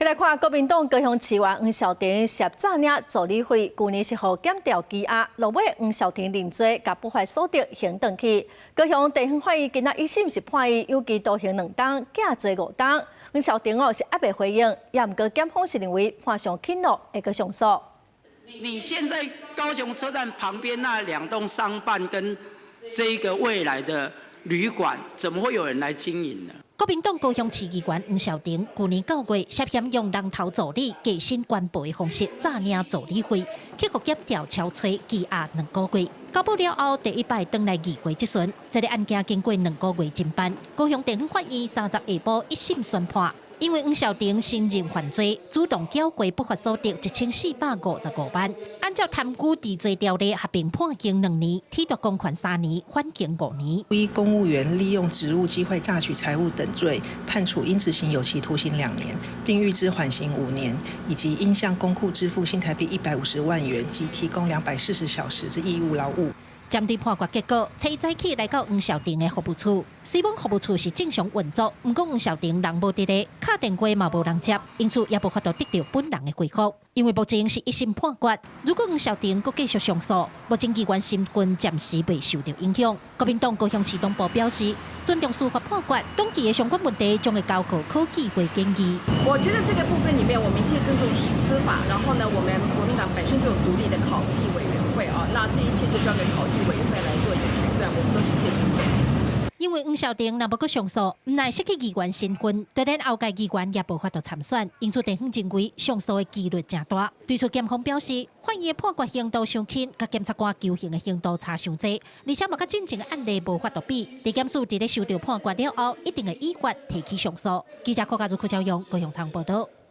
再来看国民党高雄市议员黄小婷涉诈领助理费，去年是互检调羁押，落尾黄小婷认罪，甲不法所得刑转去。高雄地方法院今仔1审是判伊有期徒刑2档，假罪5档。黄小婷是还未回应，也毋过检方是认为判上轻了，会个上诉。你现在高雄车站旁边那2栋商办跟这个未来的旅馆，怎么会有人来经营呢？国民党高雄市议员黄小婷去年9月涉嫌用人头助理假薪官报的方式诈领助理费，去互检调敲催羁押2个月。交保了后，第一摆登来议会质询，这个案件经过2个月侦办，高雄地方法院30下晡1审宣判。因为黄小婷承认犯罪，主动缴过不法所得1455万，按照贪污治罪条例合并判刑2年，褫夺公权3年，缓刑5年。依公务员利用职务机会榨取财物等罪，判处应执行有期徒刑2年，并预支缓刑5年，以及应向公库支付新台币150万元及提供240小时之义务劳务。针对判决结果，初一早起来到黄小婷的服务处，虽讲服务处是正常运作，不过黄小婷人无伫咧，敲电话嘛无人接，因此也无法度得到本人的回复。因为目前是1审判决，如果黄小婷继续上诉，目前机关审讯暂时未受到影响。国民党高雄市党部表示，尊重司法判决，当期的相关问题将会交给考纪会建议。我觉得这个部分里面，我们一切尊重司法，然后呢，我们国民党本身就有独立的考纪委员会啊，那这一切就交给考纪委员会来做一个决断，我们都一切尊重。因为黄小婷若无搁上诉，唔乃失去议员身份，当然后届议员也无法度参选，因此地方认为上诉的几率真大。对此检方表示，法院的判决刑度伤轻，甲检察官求刑的刑度差伤济，而且嘛甲进前的案例无法度比。地检署伫咧收到判决了后，一定会依法提起上诉。记者柯家如柯昭阳高雄场报道。